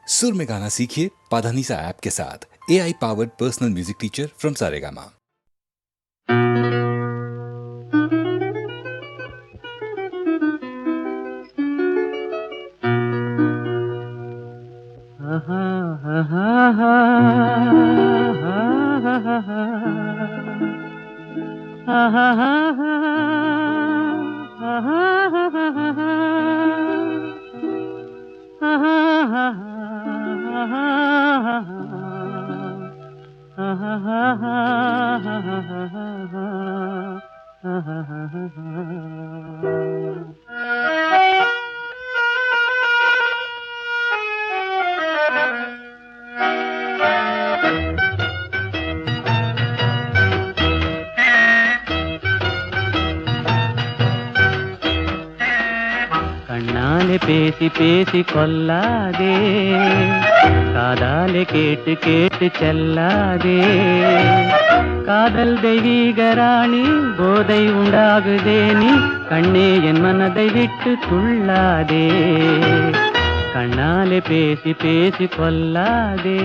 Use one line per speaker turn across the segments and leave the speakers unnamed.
सुर में गाना सीखिए पाधानीसा ऐप के साथ। AI powered personal music teacher from Saregama.
கண்ணாலே பேசி பேசி கொல்லாதே, காதாலே கேட்டு கேட்டு செல்லாதே. காதல் தெய்வீக ராணி, போதை உண்டாகுதே நீ கண்ணே என் மனதை விட்டு துள்ளாதே. கண்ணாலே பேசி பேசி கொல்லாதே.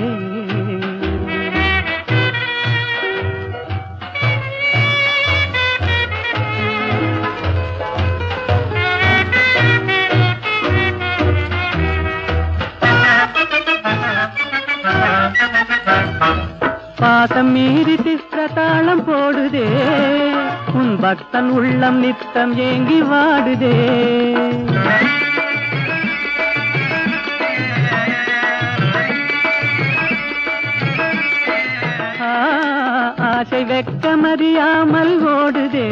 பாசம் மீறி சித்திரத்தாளம் போடுதே, உன் பக்தன் உள்ளம் நித்தம் ஏங்கி வாடுதே. ஆசை வெட்கமறியாமல் ஓடுதே,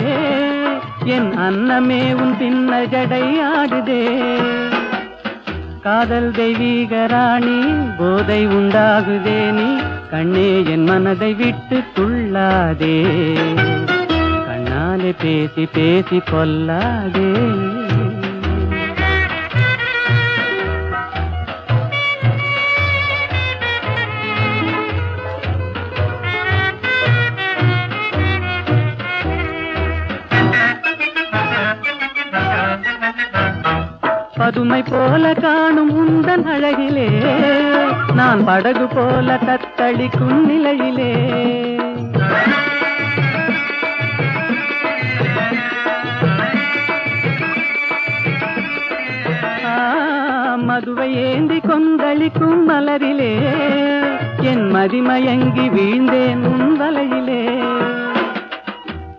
என் அன்னமே உன் பின்ன ஜடை ஆடுதே. காதல் தெய்வீக ராணி, போதை உண்டாகுதே நீ கண்ணே என் மனதை விட்டு துள்ளாதே. கண்ணாலே பேசி பேசி கொல்லாதே. பதுமை போல காணும் உந்தன் அழகிலே, நான் படகு போல தத்தளிக்கும் நிலையிலே. மதுவை ஏந்தி கொந்தளிக்கும் மலரிலே, என் மதிமயங்கி வீழ்ந்தேன் உன் வலையிலே.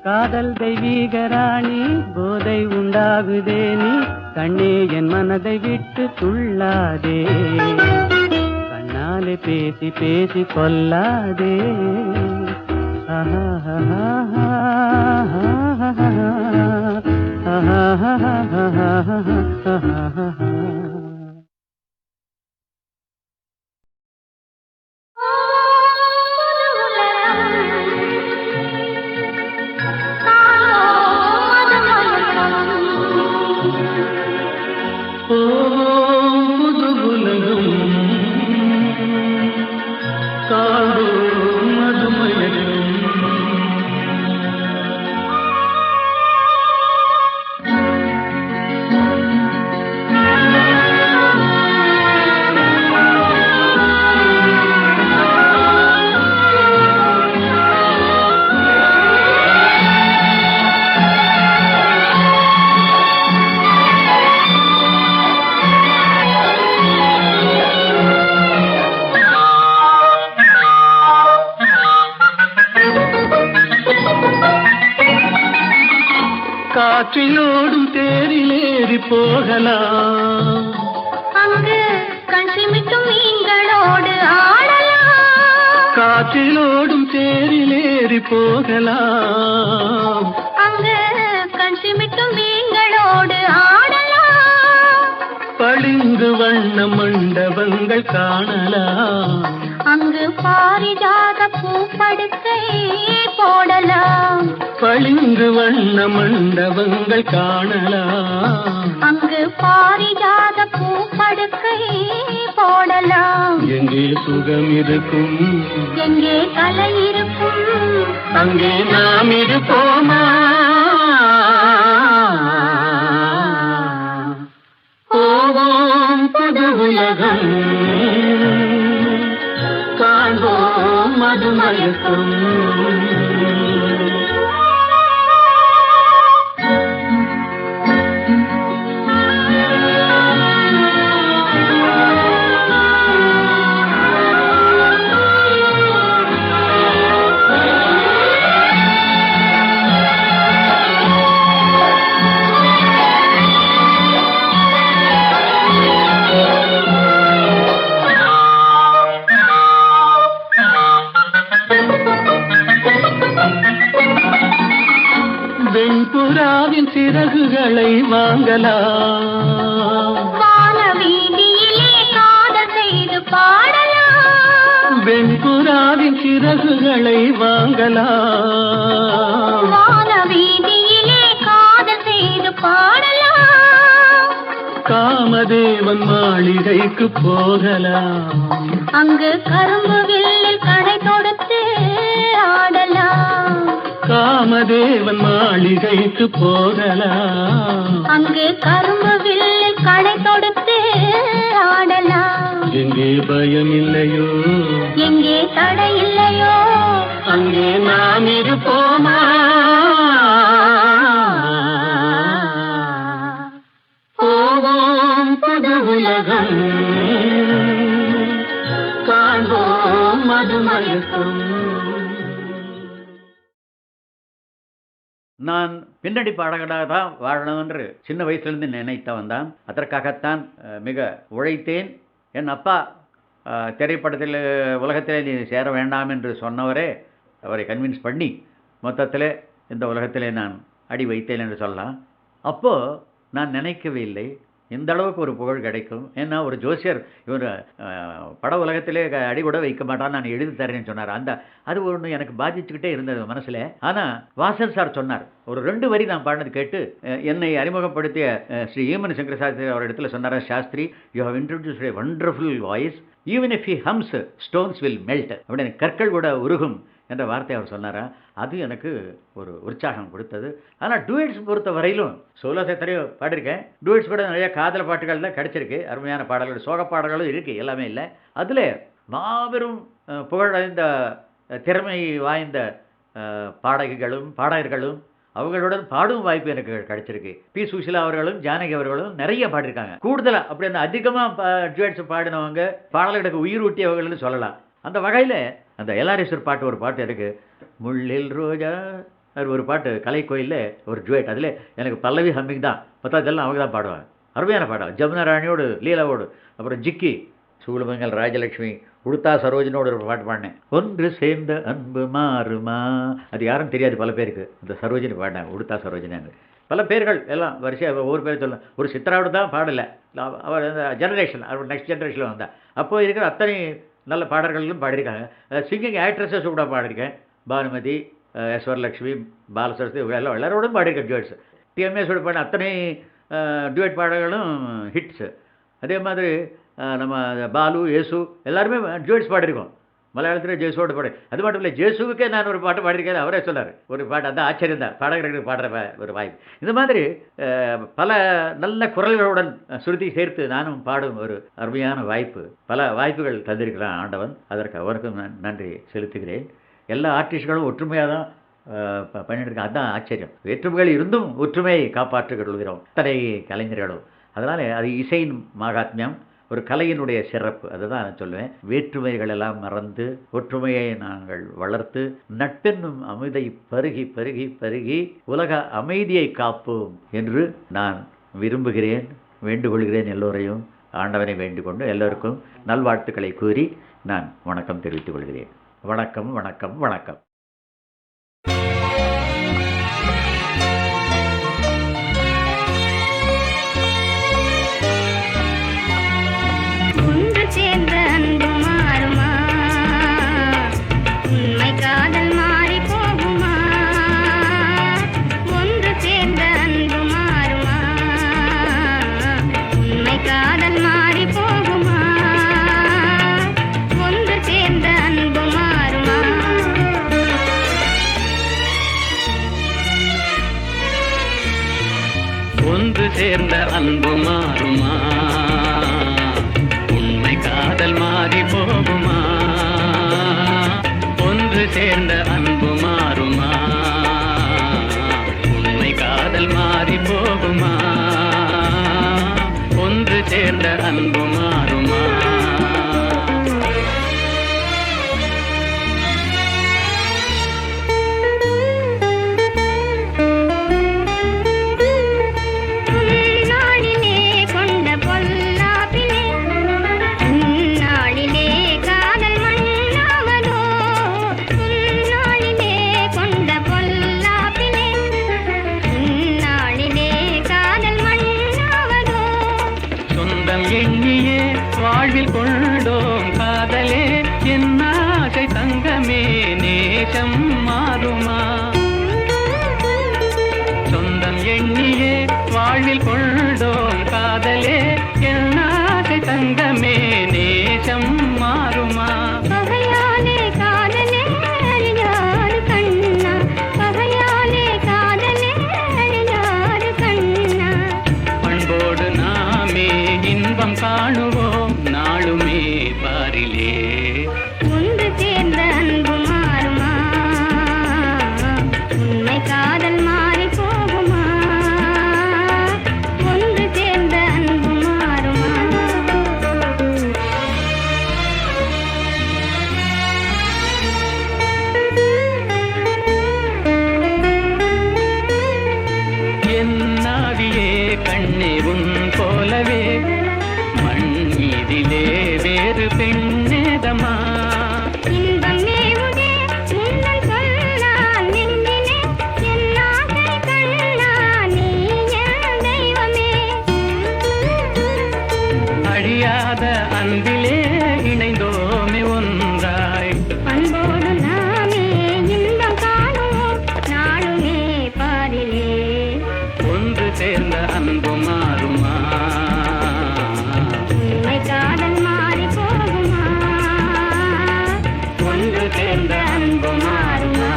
காதல் தெய்வீக ராணி, போதை உண்டாகுதே நீ கண்ணே என் மனதை விட்டு துள்ளாதே. கண்ணாலே பேசி பேசி கொல்லாதே. காற்றிலோடும் தேரிலேறி போகலாம்,
அங்கு கண் சிமிட்டும் மீன்களோடு ஆடலாம்.
காற்றிலோடும் தேரிலேறி போகலாம்,
அங்கு கண் சிமிட்டும் மீன்களோடு ஆடலாம்.
பளிங்கு வண்ண மண்டபங்கள் காணலாம்,
அங்கு பாரிஜாத பூப்படுக்கை போடலாம்.
பளிங்கு வண்ண மண்டபங்கள் காணலாம்,
அங்கு பாரிஜாத பூப்படுக்கை போடலாம்.
எங்கே சுகம் இருக்கும்,
எங்கே கலை இருக்கும்,
அங்கே நாம் இருப்போமா. போவோம் புது உலகம். காண்போம் மதுமயக்கம். வெண்புறாவின் சிறகுகளை வாங்கலாம்,
வானவீதியிலே காதல் செய்து பாடலாம்.
வெண்புறாவின் சிறகுகளை வாங்கலாம்,
வானவீதியிலே காதல் செய்து பாடலாம்.
காமதேவன் மாளிகைக்கு போகலாம்,
அங்கு கரும்பு வில்லில் கடை தொடுத்து ஆடலாம்.
காமதேவன் மாளிகைக்கு போகலாம்,
அங்கு கரும்பு வில்லில் கடை தொடுத்து ஆடலாம்.
எங்கே பயம் இல்லையோ,
எங்கே தடை இல்லையோ,
அங்கே நாம் இருப்போமா. போவோம் புது உலகம், காண்போம் மதுமயக்கம்.
நான் பின்னணி பாடகராக தான் வாழணும் என்று சின்ன வயசுலேருந்து நினைத்தவன் தான். அதற்காகத்தான் மிக உழைத்தேன். என் அப்பா திரைப்படத்தில் உலகத்திலே நீ சேர வேண்டாம் என்று சொன்னவரே அவரை கன்வின்ஸ் பண்ணி மொத்தத்தில் இந்த உலகத்திலே நான் அடி வைத்தேன் என்று சொல்லலாம். அப்போது நான் நினைக்கவே இல்லை இந்த அளவுக்கு ஒரு புகழ் கிடைக்கும். ஏன்னா ஒரு ஜோசியர் இவர் பட உலகத்திலே அடி கூட வைக்க மாட்டான், நான் எழுதி தரேன்னு சொன்னார். அது ஒன்று எனக்கு பாதிச்சுக்கிட்டே இருந்தது மனசில். ஆனால் வாசல் சார் சொன்னார், ஒரு 2 வரி நான் பாடினது கேட்டு என்னை அறிமுகப்படுத்திய ஸ்ரீ ஈமன் சங்கர சாஸ்திரி அவர் இடத்துல சொன்னார், Shastri you have introduced a wonderful voice, even if he hums stones will melt, அப்படின்னு கற்கள் கூட உருகும் என்ற வார்த்தை அவர் சொன்னாரா. அது எனக்கு ஒரு உற்சாகம் கொடுத்தது. ஆனால் டூயட்ஸ் பொறுத்த வரையிலும் சோலோ எத்தனையோ பாடிருக்கேன், டூயட்ஸ் கூட நிறைய காதல் பாட்டுகள் தான் கிடச்சிருக்கு, அருமையான பாடல்கள், சோக பாடல்களும் இருக்குது, எல்லாமே இல்லை. அதில் மாபெரும் புகழடைந்த திறமை வாய்ந்த பாடகிகளும் பாடகர்களும் அவர்களுடன் பாடும் வாய்ப்பு எனக்கு கிடைச்சிருக்கு. பி சுஷிலா அவர்களும் ஜானகி அவர்களும் நிறைய பாடிருக்காங்க. கூடுதலாக அப்படி அந்த அதிகமாக டூயட்ஸ் பாடினவங்க பாடல்களுக்கு உயிர் ஊட்டியவர்கள்னு சொல்லலாம். அந்த வகையில் அந்த எல்ஆர்எஸ்வர் பாட்டு ஒரு பாட்டு இருக்குது, முள்ளில் ரோஜா, அது ஒரு பாட்டு கலைக்கோயிலில் ஒரு ஜுவேட். அதில் எனக்கு பல்லவி ஹம்மிங் தான், மற்றதெல்லாம் அவங்க தான் பாடுவாங்க. அருமையான பாடம். ஜமுனா ராணியோடு லீலாவோடு, அப்புறம் ஜிக்கி சூலமங்கல் ராஜலட்சுமி உடுத்தா சரோஜனோட ஒரு பாட்டு பாடினேன், ஒன்று சேர்ந்த அன்பு மாறுமா. அது யாரும் தெரியாது பல பேருக்கு, அந்த சரோஜினி பாடினேன், உடுத்தா சரோஜினு. பல பேர்கள் எல்லாம் வரிசையாக ஒவ்வொரு பேர் சொல்லலாம். ஒரு சித்ராவோடு தான் பாடலை, அவர் அந்த ஜெனரேஷன், அவர் நெக்ஸ்ட் ஜெனரேஷனில் வந்தால் அப்போது இருக்கிற அத்தனை நல்ல பாடல்களும் பாடியிருக்காங்க. சிங்கிங் ஆக்ட்ரஸஸ் கூட பாடியிருக்கேன், பானுமதி, ஈஸ்வரலட்சுமி, பாலசரஸ்வதி, எல்லாம் எல்லாரோடும் பாடியிருக்கேன் டியூட்ஸ். டிஎம்எஸோட பாடின அத்தனை டியூட் பாடல்களும் ஹிட்ஸு. அதே மாதிரி நம்ம பாலு, யேசு எல்லாருமே டியூட்ஸ் பாடியிருக்கோம். மலையாளத்தில் ஜேசுவோட பாடு. அது மட்டும் இல்லை, ஜேசுவுக்கே நான் ஒரு பாட்டு பாடியிருக்கேன், அவரே சொன்னார் ஒரு பாட்டு. அந்த ஆச்சரியம் தான், பாடகர்களுக்கு பாடுற ஒரு வாய்ப்பு. இந்த மாதிரி பல நல்ல குரல்களுடன் சுருதி சேர்த்து நானும் பாடும் ஒரு அருமையான வாய்ப்பு, பல வாய்ப்புகள் தந்திருக்கிறான் ஆண்டவன். அதற்கு அவருக்கும் நான் நன்றி செலுத்துகிறேன். எல்லா ஆர்டிஸ்ட்களும் ஒற்றுமையாக தான் பண்ணிட்டு இருக்கேன், அதுதான் ஆச்சரியம். வேற்றுமைகள் இருந்தும் ஒற்றுமையை காப்பாற்றுகிறோம் அத்தனை கலைஞர்களும். அதனால் அது இசையின் மகாத்மியம், ஒரு கலையினுடைய சிறப்பு. அதை தான் நான் சொல்லுவேன். வேற்றுமைகள் எல்லாம் மறந்து ஒற்றுமையை நாங்கள் வளர்த்து நட்பென்னும் அமிர்தை பருகி பருகி பருகி உலக அமைதியை காப்போம் என்று நான் விரும்புகிறேன், வேண்டுகொள்கிறேன். எல்லோரையும் ஆண்டவனை வேண்டிக் கொண்டு எல்லோருக்கும் நல்வாழ்த்துக்களை கூறி நான் வணக்கம் தெரிவித்துக் கொள்கிறேன். வணக்கம், வணக்கம், வணக்கம்.
சேர்ந்த அன்பு மாறுமா, உண்மை காதல் மாறி போகுமா. ஒன்று சேர்ந்த அன்பு மாறுமா, உண்மை காதல் மாறி போகுமா. ஒன்று சேர்ந்த அன்பு மாறுமா.
மனதில் கொண்டோம் காதலே என் ஆசை தங்கமே நேசம் மாறுமா
பகையாலே காதலே அழியாறு கண்ணா பகையாலே காதலே அழியாறு கண்ணா
பண்போடு நாமே இன்பம் காணுவோம் நாளுமே பாரிலே
ஒன்று சேர்ந்த அன்பு மாறுமா உண்மை காதல் மாறி போகுமா ஒன்று சேர்ந்த அன்பு மாறுமா
என் நாவியே கண்ணே உன் போலவே மண் மீதிலே வேறு பெண்ணேதமா
இன்பம் மேவுதே முன்னல் சொன்னால் நெஞ்சிலே என் ஆசை கண்ணா நீ என் தெய்வமே
அழியாத அன்பிலே இணைந்தோமே ஒன்றாய்
அன்போடு நாமே இன்பம் காணுவோம் நாளுமே பாரிலே
ஒன்று சேர்ந்த அன்பு மாறுமா
உண்மை காதல் மாறி போகுமா
ஒன்று சேர்ந்த அன்பு மாறுமா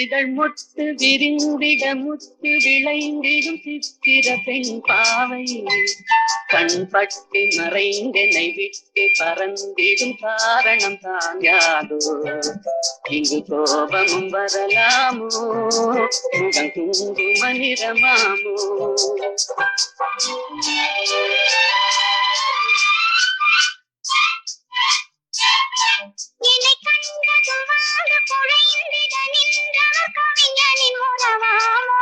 இதழ் முத்து விரிந்திட முத்து விளைந்திடும் சித்திர பெண் பாவை கண்பட்டு மறைந்தென்னை விட்டு பறந்திடும் காரணம் தான் யாதோ இங்கு கோபமும் வரலாமோ முகம் குங்கும நிறமாமோ
என்னை கண்டதுவாக குழைந்திட நின்றவர் கவிஞனின் உறவாமோ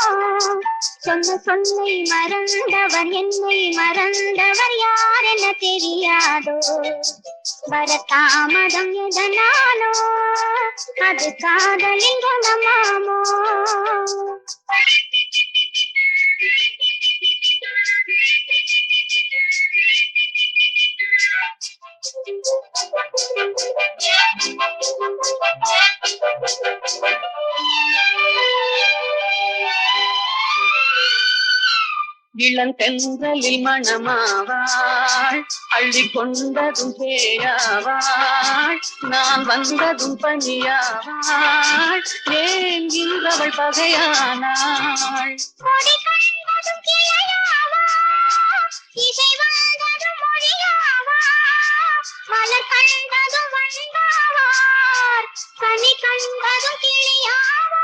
சொன்ன சொல்லை மறந்தவர் என்னை மறந்தவர் யார் என தெரியாதோ வர தாமதம் எதனாலோ அது காதலின் குணமாமோ
இளந்தென்றலில் மணமாவாள் அள்ளி கொண்டதும் பேயாவாள் நான் வந்ததும் பணியாவாள் ஏன் இன்றவள் பகையானாள்
கொடி கண்டதும் கிளையாவா இசை வந்ததும் மொழியாவா மலர் கண்டதும் வந்தாவார் கனி கண்டதும் கிளியாவா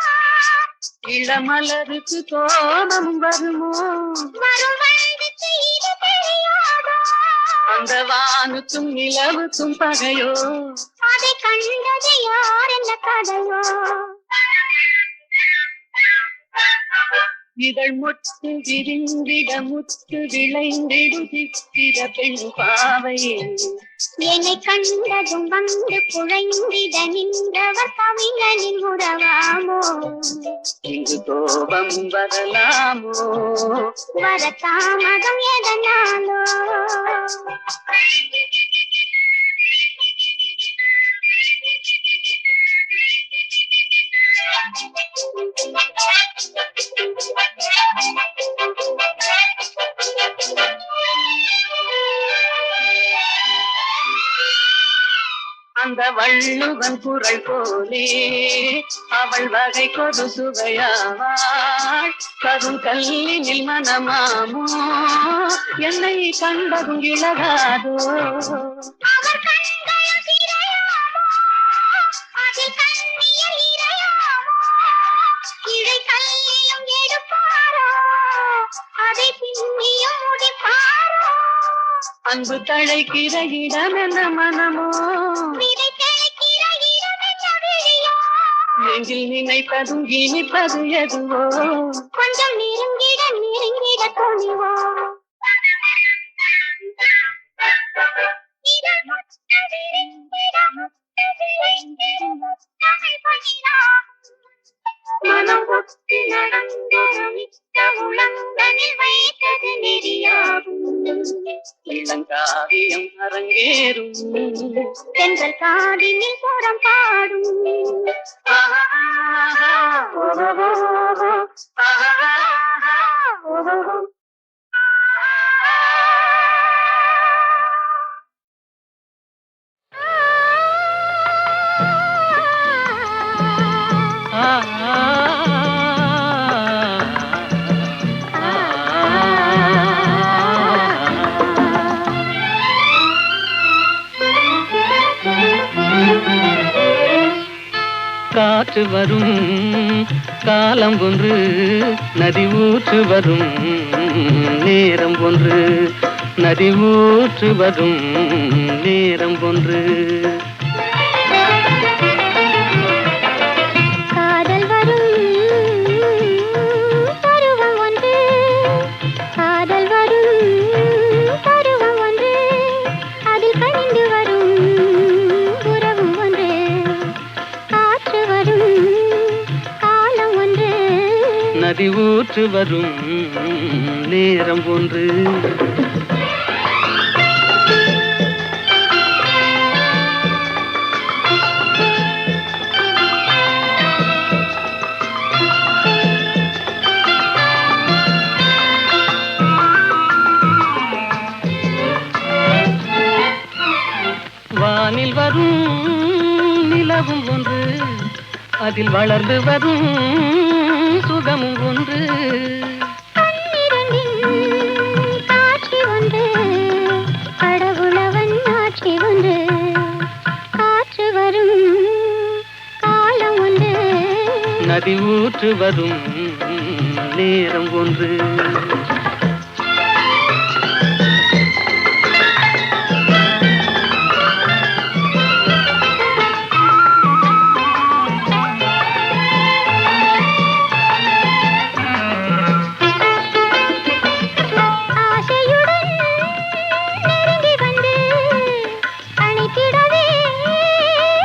இளமலருக்கு கோபம் வருமோ
வரும் வயதுக்கு இது தெரியாதோ
அந்த வானுக்கும் நிலவுக்கும் பகையோ
அதை கண்டது யார் என்ன கதையோ
இதழ் முத்து விரிந்திட முத்து விளைந்திடும் சித்திர பெண் பாவை
என்னை கண்டதும் வந்து குழைந்திட நின்றவர் கவிஞனின் உறவாமோ
இங்கு கோபம் வரலாமோ
வர தாமதம் எதனாலோ
அந்த வள்ளுவன் குரல் போலே அவள் வகை கொடு சுவையாவாள் கருங்கல்லினில் மனமாமோ என்னை கண்டதும் இழகாதோ
அவர் கண்களும் திரையாமோ அதில் கண்ணியல் இறையாமோ இழை கல்லிலும் எடுப்பாரோ அதை பின்னியும் முடிப்பாரோ
அன்பு தழைக்கிற இடம் என்ன மனமோ
விதை தெளிக்கிற இடம் என்ன
நெஞ்சில் நினைப்பதும் இனிப்பது எதுவோ
கொஞ்சம் நெருங்கிட நெருங்கிட துணிவோ மனம் ஒத்து நடந்தது மிக்க உளங்களில் வைத்தது நெறியாகும்
இளங்காவியம் அரங்கேறும்
தென்றல் காதினில் புறம் பாடும்
காற்று வரும் காலம் ஒன்று நதி ஊற்று வரும் நேரம் ஒன்று நதி ஊற்று வரும் நேரம் ஒன்று
காதல் வரும் பருவம் ஒன்று காதல் வரும் பருவம் ஒன்று அதில் கனிந்து வரும் உறவும் ஒன்று காற்று வரும் காலம் ஒன்று
நதி ஊற்று வரும் நேரம் ஒன்று வானில் வரும் நிலவும் ஒன்று அதில் வளர்ந்து வரும் சுகமும் ஒன்று
கண்ணிரண்டின் காட்சி ஒன்று கடவுளவன் ஆட்சி ஒன்று காற்று வரும் காலம் ஒன்று
நதி ஊற்று வரும் நேரம் ஒன்று
ஆசையுடன் நெருங்கி வந்து அணைத்திடவே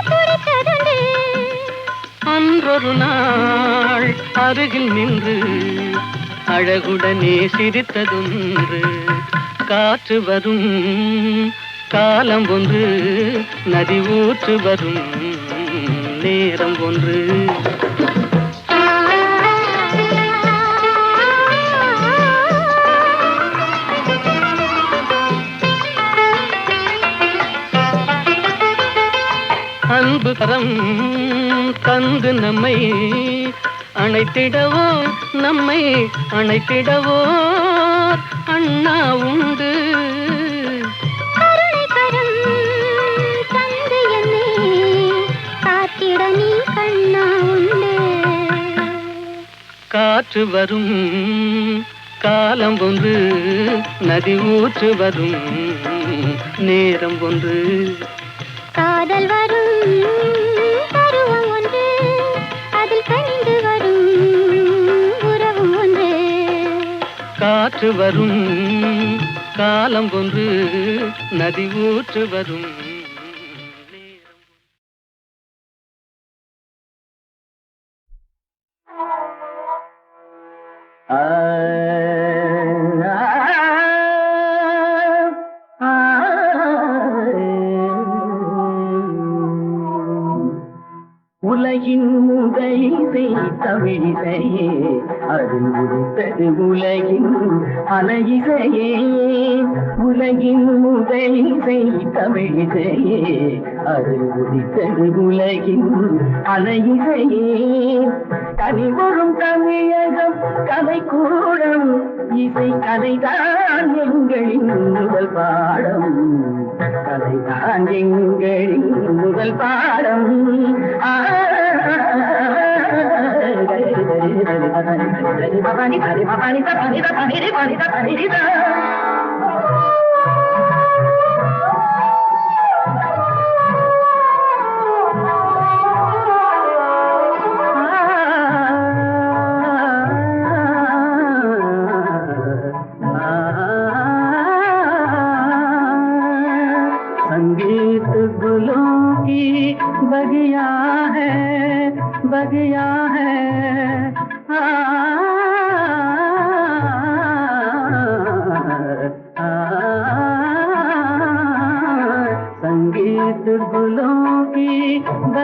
துடித்ததுண்டு
அன்றொரு நாள் அருகில் நின்று அழகுடனே சிரித்ததொன்று காற்று வரும் காலம் ஒன்று நதி ஊற்று வரும் நேரம் ஒன்று அன்பு கரம் தந்து நம்மை அணைத்திடவோ நம்மை அணைத்திடவோ அண்ணா உண்டு
கருணை கரம் தந்து என்னை காத்திட நீ கண்ணா உண்டு
காற்று வரும் காலம் ஒன்று நதி ஊற்று வரும் நேரம் ஒன்று
காதல் வரும் பருவம் ஒன்று அதில் கனிந்து வரும் உறவும் ஒன்று
காற்று வரும் காலம் ஒன்று நதி ஊற்று வரும் நேரம்
உலகின் முதலிசை தமிழிசையே அதில் உதித்தது உலகின் அலையிசையே உலகின் முதலிசை தமிழிசையே அதில் உதித்தது உலகின் அலையிசையே கனிவரும் தமிழகம் கலைக்கூடம் இசை கலைதான் எங்களின் முதல் பாடம் கலைதான் எங்களின் முதல் பாடம்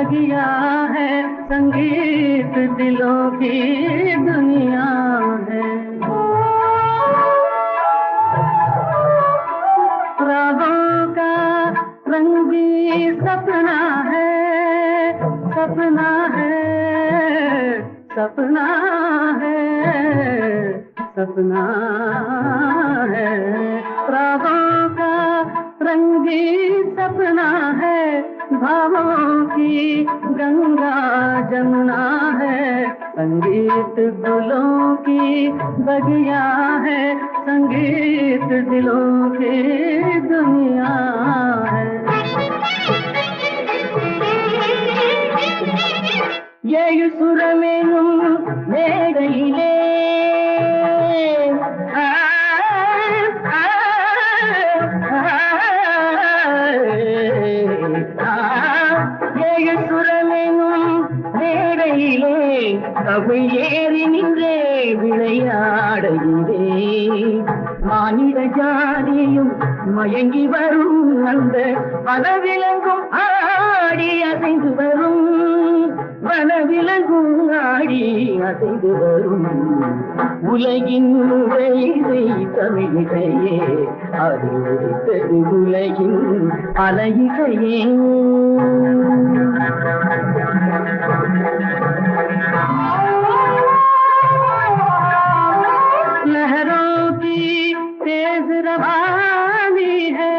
बगिया है संगीत दिलों की दुनिया है रागों का रंगी सपना है सपना है सपना है सपना है रागों का रंगी सपना है भावों की गंगा जमुना है संगीत दिलों की बगिया है संगीत दिलों की दुनिया है ये सुर मेनूं मेघइले ये सुर मेनूं मेघइले कவி ஏறி நின்றே விளையாடுகிறே மானிட ஜாதியும் மயங்கி வரும் அந்த வனவிலங்கும் ஆடி அசைந்து வரும் வனவிலங்கும் ஆடி அசைந்து வரும் உலகின் உரையை தமிழிசையே அது உரைத்தது உலகின் அலையிசையே लहरों की तेज रवानी है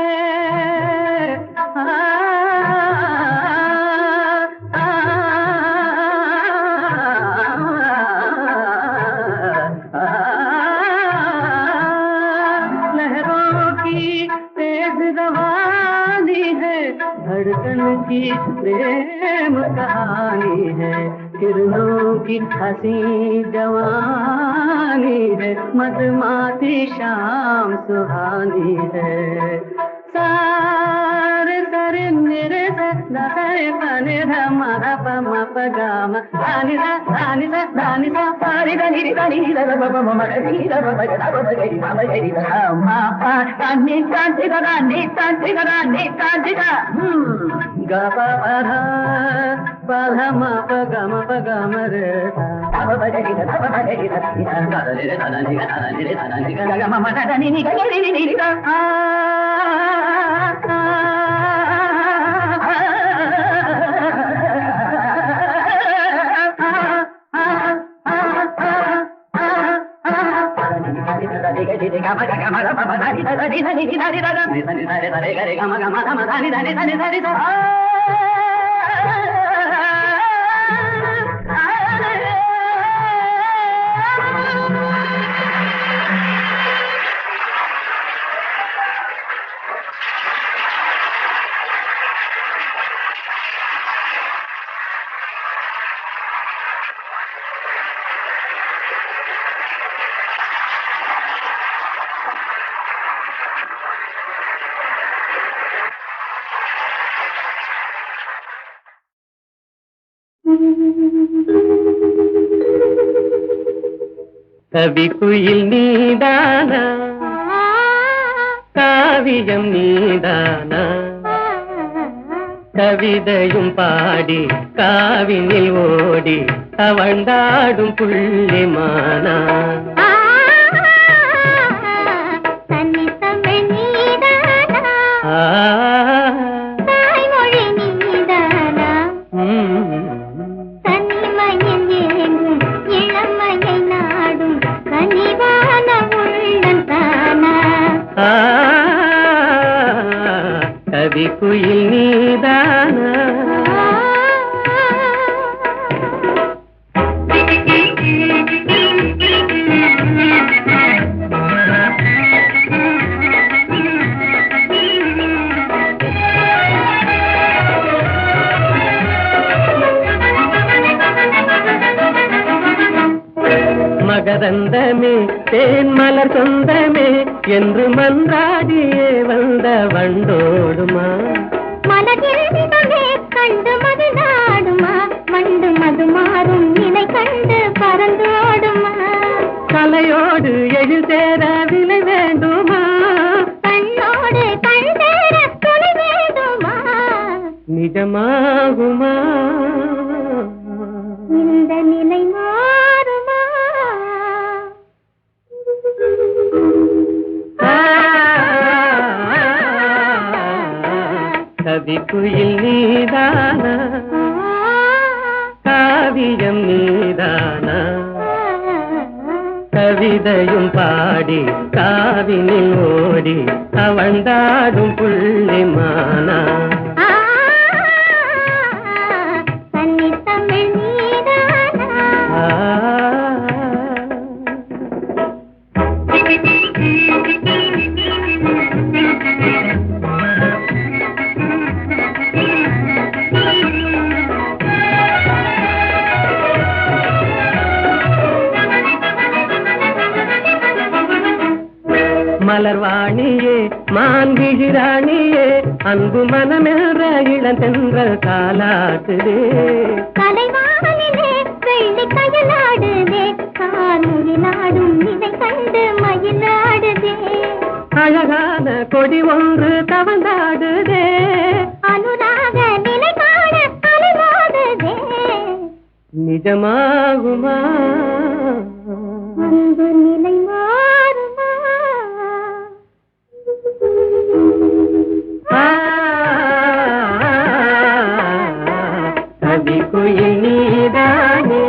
लहरों की तेज रवानी है धड़कन की प्रेम कहानी है किरणों की हंसी जवानी है मधुमाती शाम सुहानी है सारे सरे मेरे सरे पने धमा धम पगाम दानी सा पारी दानी दानी दा बाबा ममा दी दा बाबा दा बाबा दी मामा दी दा मा पा दानी दानी दानी दानी दानी दानी दा गा पा पा मा पगाम रे बाबा दी दा बाबा दी दा दा रे दा नी दा नी गा मामा दा नी गा नी दा கவி குயில் நீதானா காவியம் நீதானா கவிதையும் பாடி காவினில் ஓடி தவழ்ந்தாடும் புள்ளிமானா கவி குயில் நீதானா மகரந்தமே தேன் மலர் சொந்தமே என்று மன்றாடியே வந்த வண்டோடுமா
மனதிலே கண்டு மது நாடுமா மண்டு மது மாறும் நிலை கண்டு பறந்தோடுமா
கலையோடு எழில் சேர விலை வேண்டுமா
கண்ணோடு கண் சேர துணை வேண்டுமா
நிஜ
நிஜமாகுமா
இந்த நிலை மாறுமா?
கவிக்குயில் நீதானா காவியம் நீதானா கவிதையும் பாடி காவினில் ஓடி அவழ்ந்தாடும் புள்ளிமானா
தன்னித்தமிழ் நீதானா?
மலர்வாணியே மான்விழிராணியே அன்பு மனமென்ற இளந்தென்றல் காலாட்டுதே
கலைவானிலே வெள்ளி கயலாடுதே கார்முகிலாடும் இதை கண்டு மயிலாடுதே
அழகான கொடி ஒன்று தவந்தாடுதே
அனுராக நிலை காண அலைமோதுதே
நிஜமாகுமா
அன்பு நிலை மாறுமா?
கவிக்குயில் நீதானே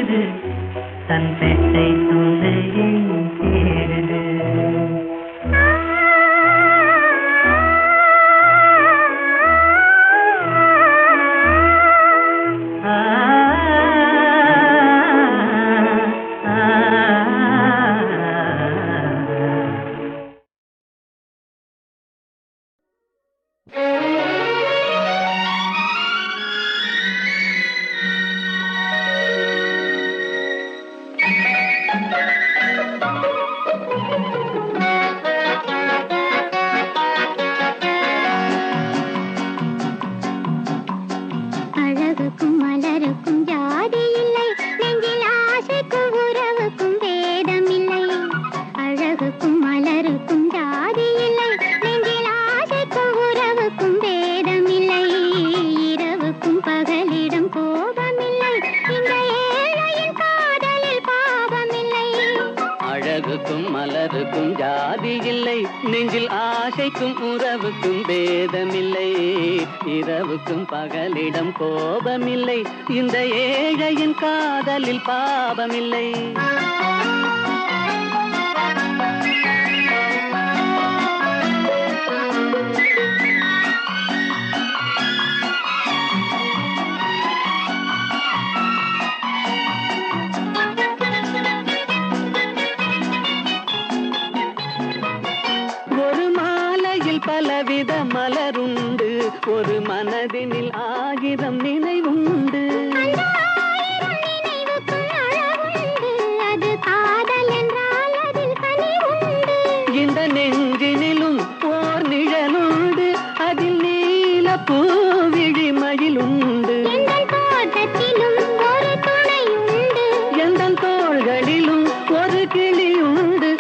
தேடுது தன் பெட்டை துணையை தேடுது.
அழகுக்கும் மலருக்கும் ஜாதி இல்லை, நெஞ்சில் ஆசைக்கும் உறவுக்கும் வேதம் இல்லை. அழகுக்கும் மலருக்கும் ஜாதி இல்லை, நெஞ்சில் ஆசைக்கும் உறவுக்கும் வேதம் இல்லை. இரவுக்கும் பகலிடம் கோபமில்லை, இந்த ஏழையின் காதலில் பாவமில்லை.
அழகுக்கும் மலருக்கும் ஜாதி இல்லை, நெஞ்சில் ஆசைக்கும் உறவுக்கும் பேதமில்லை. இரவுக்கும் பகலிடம் கோபமில்லை, இந்த ஏழையின் காதலில் பாவமில்லை. ஒரு மாலையில் பலவித மலருண்டு, ஒரு மனதினில் 1000 நினைவுண்டு.
நினைவுக்கும் அழகுண்டு, அது காதல் என்றால் அதில் கனிவுண்டு.
இந்த நெஞ்சினிலும் ஓர் நிழலுண்டு, அதில் நீல பூவிழி மயிலுண்டு.
எங்கள் தோட்டத்திலும் ஒரு துணையுண்டு,
எந்தன் தோள்களிலும் ஒரு கிளியுண்டு.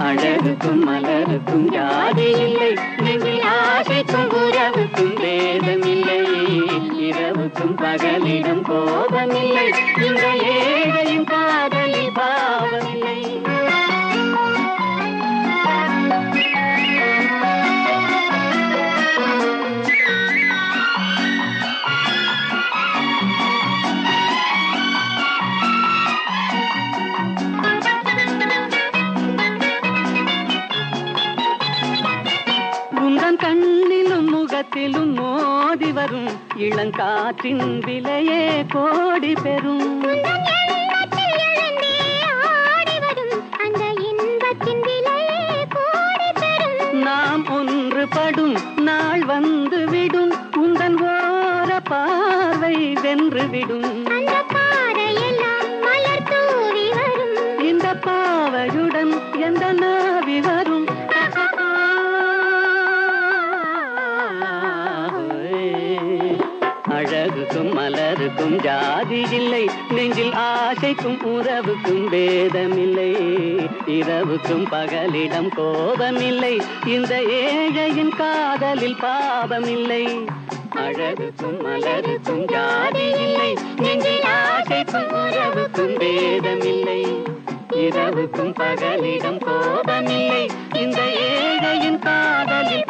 அழகுக்கும் மலருக்கும் ஜாதி இல்லை, நெஞ்சில் ஆசைக்கும் உறவுக்கும் வேதமில்லை. இரவுக்கும் பகலிடம் கோபமில்லை, இந்த ஏழையின் காதலில் பாவமில்லை. உந்தன் கண்ணிலும் முகத்திலும் மோதி வரும் இளங்காற்றின் விலையே கோடி பெறும்.
உந்தன் எண்ணத்தில் எழுந்தே ஆடி வரும் அந்த இன்பத்தின் விலையே கோடி பெறும்.
நாம் ஒன்றுபடும் நாள் வந்து விடும், உந்தன் ஓர பார்வை வென்று விடும்.
அந்த பாறையெல்லாம் மலர் தூவி வரும்,
இந்த பாவையுடன் எந்த நாவி வரும். அழகுக்கும் மலருக்கும் ஜாதி இல்லை, நெஞ்சில் ஆசைக்கும் உறவுக்கும் பேதமில்லை. இரவுக்கும் பகலிடம் கோபமில்லை, இந்த ஏழையின் காதலில் பாவமில்லை. அழகுக்கும் மலருக்கும் ஜாதி இல்லை, நெஞ்சில் ஆசைக்கும் உறவுக்கும் பேதமில்லை. இரவுக்கும் பகலிடம் கோபமில்லை, இந்த ஏழையின் காதலில்